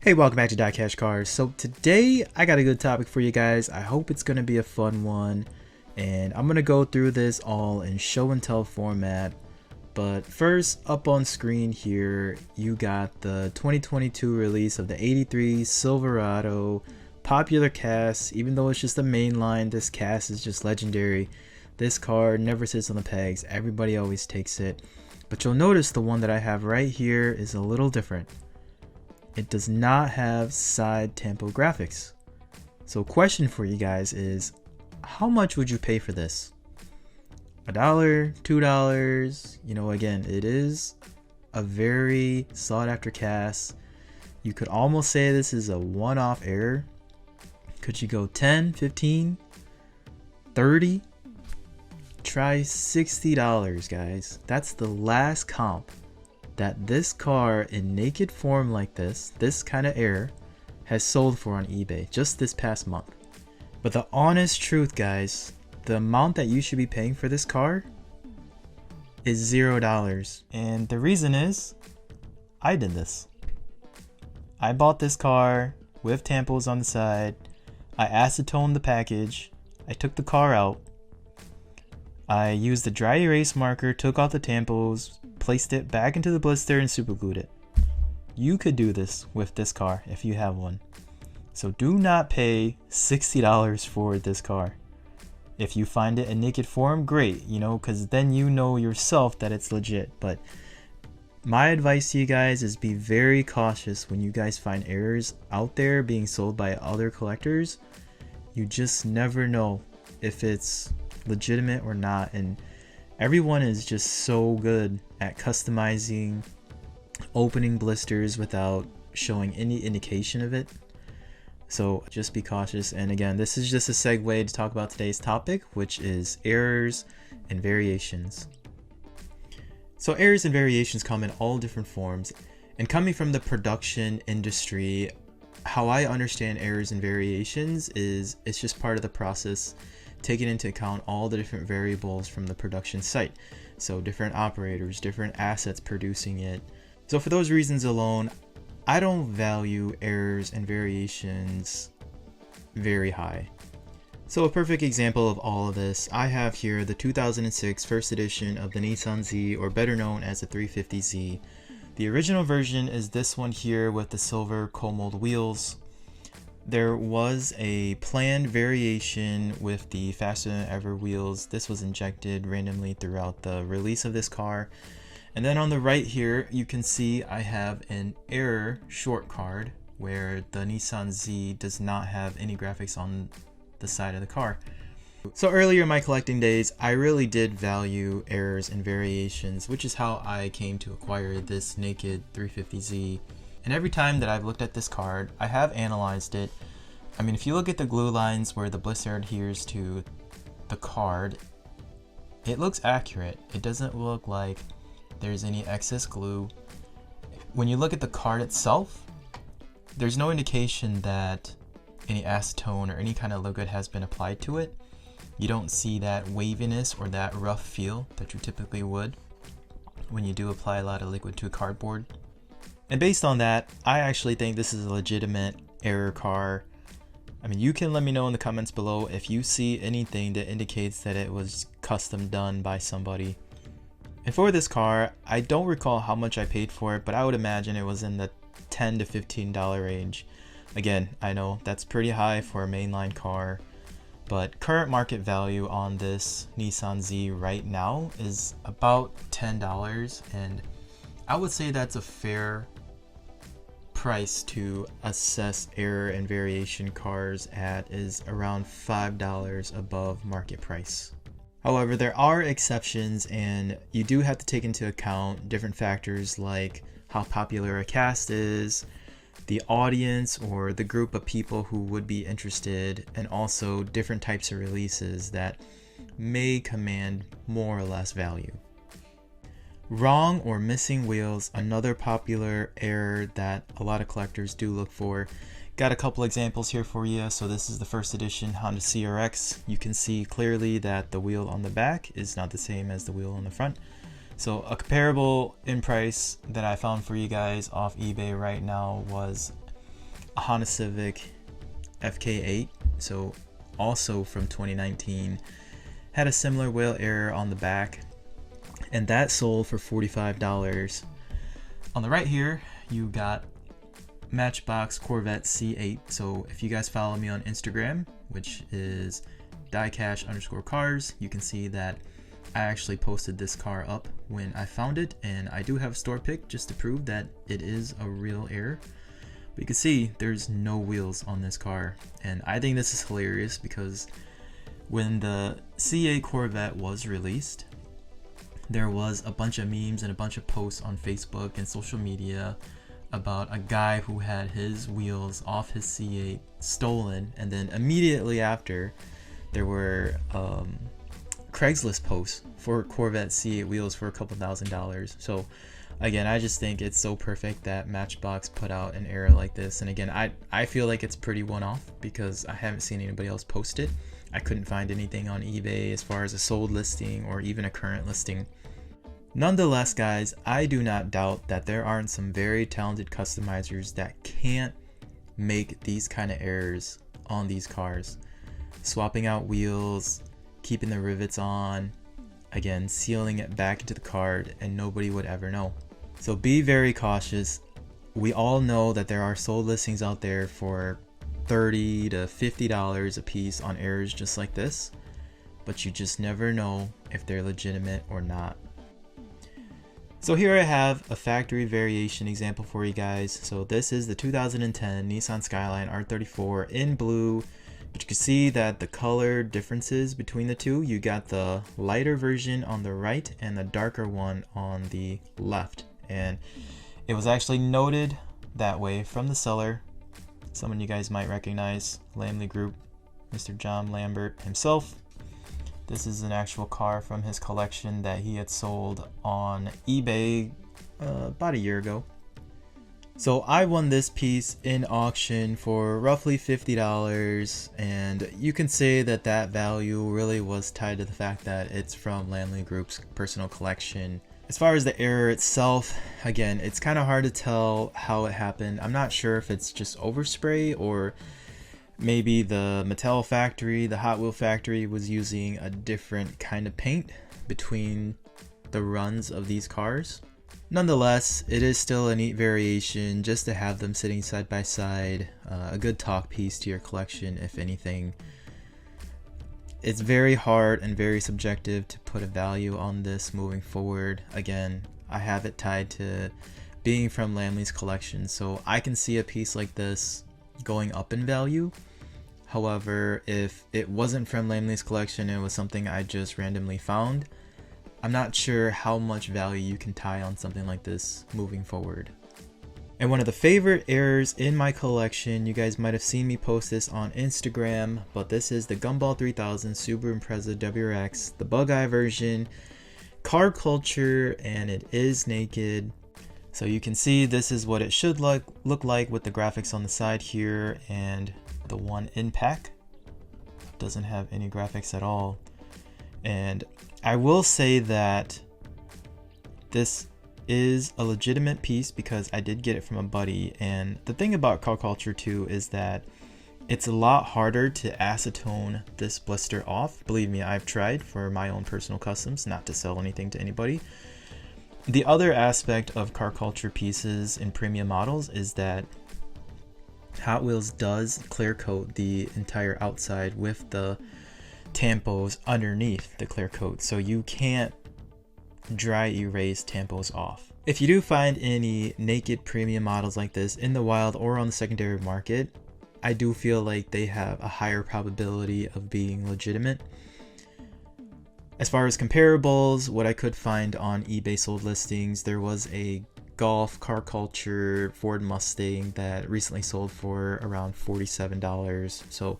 Hey, welcome back to DieCash Cars. So today I got a good topic for you guys. I hope it's going to be a fun one. And I'm going to go through this all in show and tell format. But first, up on screen here, you got the 2022 release of the 83 Silverado. Popular cast, even though it's just a mainline, this cast is just legendary. This car never sits on the pegs. Everybody always takes it. But you'll notice the one that I have right here is a little different. It does not have side tampo graphics. So question for you guys is, how much would you pay for this? $1, $2? You know, again, it is a very sought after cast. You could almost say this is a one-off error. Could you go 10, 15, 30? Try $60, guys. That's the last comp that this car in naked form like this kind of error, has sold for on eBay just this past month. But the honest truth, guys, the amount that you should be paying for this car is $0. And the reason is, I did this. I bought this car with tampos on the side. I acetoned the package. I took the car out. I used the dry erase marker, took off the tampos, placed it back into the blister and super glued it. You could do this with this car if you have one. So do not pay $60 for this car. If you find it in naked form, great, you know, because then you know yourself that it's legit. But my advice to you guys is be very cautious when you guys find errors out there being sold by other collectors. You just never know if it's legitimate or not, and everyone is just so good at customizing opening blisters without showing any indication of it. So just be cautious. And again, this is just a segue to talk about today's topic, which is errors and variations. So errors and variations come in all different forms, and coming from the production industry, how I understand errors and variations is it's just part of the process, taking into account all the different variables from the production site. So different operators, different assets producing it. So for those reasons alone, I don't value errors and variations very high. So a perfect example of all of this, I have here the 2006 first edition of the Nissan Z, or better known as the 350Z. The original version is this one here with the silver cold-mold wheels. There was a planned variation with the faster than ever wheels. This was injected randomly throughout the release of this car. And then on the right here, you can see I have an error short card where the Nissan Z does not have any graphics on the side of the car. So earlier in my collecting days, I really did value errors and variations, which is how I came to acquire this naked 350Z. And every time that I've looked at this card, I have analyzed it. I mean, if you look at the glue lines where the blister adheres to the card, it looks accurate. It doesn't look like there's any excess glue. When you look at the card itself, there's no indication that any acetone or any kind of liquid has been applied to it. You don't see that waviness or that rough feel that you typically would when you do apply a lot of liquid to a cardboard. And based on that, I actually think this is a legitimate error car. I mean, you can let me know in the comments below if you see anything that indicates that it was custom done by somebody. And for this car, I don't recall how much I paid for it, but I would imagine it was in the $10 to $15 range. Again, I know that's pretty high for a mainline car, but current market value on this Nissan Z right now is about $10, and I would say that's a fair price to assess error and variation cars at, is around $5 above market price. However, there are exceptions, and you do have to take into account different factors like how popular a cast is, the audience or the group of people who would be interested, and also different types of releases that may command more or less value. Wrong or missing wheels, another popular error that a lot of collectors do look for. Got a couple examples here for you. So this is the first edition Honda CRX. You can see clearly that the wheel on the back is not the same as the wheel on the front. So a comparable in price that I found for you guys off eBay right now was a Honda Civic FK8, so also from 2019, had a similar wheel error on the back, and that sold for $45. On the right here, you got Matchbox Corvette C8. So if you guys follow me on Instagram, which is DieCash_cars, you can see that I actually posted this car up when I found it, and I do have a store pic just to prove that it is a real error. But you can see there's no wheels on this car, and I think this is hilarious because when the C8 Corvette was released, there was a bunch of memes and a bunch of posts on Facebook and social media about a guy who had his wheels off his C8 stolen, and then immediately after there were Craigslist posts for Corvette C8 wheels for a couple $1,000s. So again, I just think it's so perfect that Matchbox put out an error like this. And again, I feel like it's pretty one-off because I haven't seen anybody else post it. I couldn't find anything on eBay as far as a sold listing or even a current listing. Nonetheless, guys, I do not doubt that there aren't some very talented customizers that can't make these kind of errors on these cars. Swapping out wheels, keeping the rivets on, again, sealing it back into the card, and nobody would ever know. So be very cautious. We all know that there are sold listings out there for $30 to $50 a piece on errors just like this, but you just never know if they're legitimate or not. So here I have a factory variation example for you guys. So this is the 2010 Nissan Skyline R34 in blue. But you can see that the color differences between the two. You got the lighter version on the right and the darker one on the left. And it was actually noted that way from the seller. Someone you guys might recognize, Lamley Group, Mr. John Lambert himself. This is an actual car from his collection that he had sold on eBay about a year ago. So I won this piece in auction for roughly $50, and you can say that that value really was tied to the fact that it's from Lamley Group's personal collection. As far as the error itself, again, it's kind of hard to tell how it happened. I'm not sure if it's just overspray or maybe the Mattel factory, the Hot Wheel factory, was using a different kind of paint between the runs of these cars. Nonetheless, it is still a neat variation just to have them sitting side by side, a good talk piece to your collection if anything. It's very hard and very subjective to put a value on this moving forward. Again, I have it tied to being from Lamley's collection, so I can see a piece like this going up in value. However, if it wasn't from Lamley's collection, it was something I just randomly found, I'm not sure how much value you can tie on something like this moving forward. And one of the favorite errors in my collection, you guys might have seen me post this on Instagram, but this is the Gumball 3000 Subaru Impreza WRX, the bug eye version, car culture, and it is naked. So you can see this is what it should look like with the graphics on the side here, and the one in pack doesn't have any graphics at all. And I will say that this is a legitimate piece because I did get it from a buddy, and the thing about car culture too is that it's a lot harder to acetone this blister off. Believe me, I've tried for my own personal customs, not to sell anything to anybody. The other aspect of car culture pieces in premium models is that Hot Wheels does clear coat the entire outside with the tampos underneath the clear coat, so you can't dry erase tampos off. If you do find any naked premium models like this in the wild or on the secondary market, I do feel like they have a higher probability of being legitimate. As far as comparables, what I could find on eBay sold listings, there was a Golf car culture Ford Mustang that recently sold for around $47. So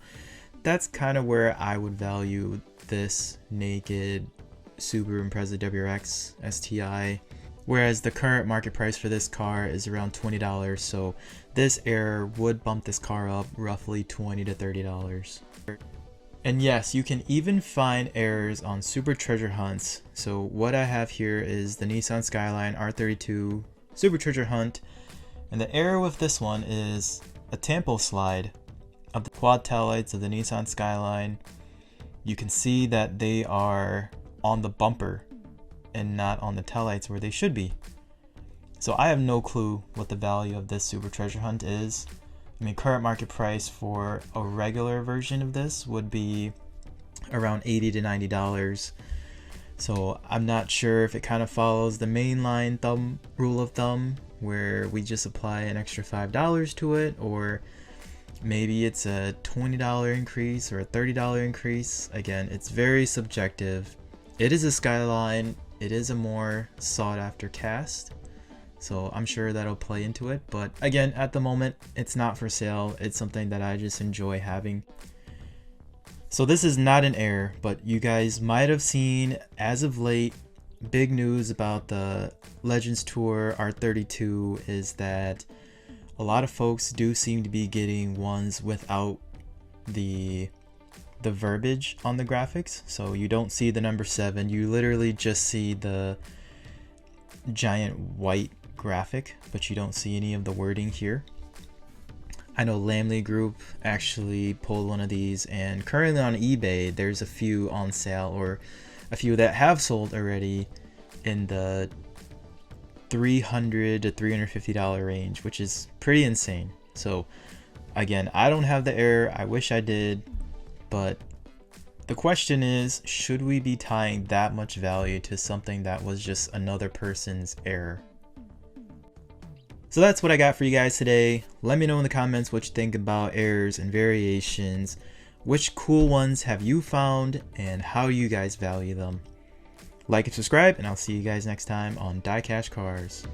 that's kind of where I would value this naked Subaru Impreza WRX STI, whereas the current market price for this car is around $20. So this error would bump this car up roughly $20 to $30. And yes, you can even find errors on super treasure hunts. So what I have here is the Nissan Skyline R32 Super Treasure Hunt, and the error with this one is a tampo slide of the quad taillights of the Nissan Skyline. You can see that they are on the bumper and not on the taillights where they should be. So I have no clue what the value of this super treasure hunt is. I mean, current market price for a regular version of this would be around $80 to $90. So I'm not sure if it kind of follows the mainline rule of thumb where we just apply an extra $5 to it, or maybe it's a $20 increase or a $30 increase. Again, it's very subjective. It is a Skyline. It is a more sought after cast. So I'm sure that'll play into it. But again, at the moment, it's not for sale. It's something that I just enjoy having. So this is not an error, but you guys might have seen as of late, big news about the Legends Tour R32 is that a lot of folks do seem to be getting ones without the verbiage on the graphics. So you don't see the number 7, you literally just see the giant white graphic, but you don't see any of the wording here. I know Lamley Group actually pulled one of these, and currently on eBay there's a few on sale, or a few that have sold already, in the $300 to $350 range, which is pretty insane. So again, I don't have the error. I wish I did, but the question is, should we be tying that much value to something that was just another person's error? So that's what I got for you guys today. Let me know in the comments what you think about errors and variations. Which cool ones have you found, and how you guys value them? Like and subscribe, and I'll see you guys next time on DieCash Cars.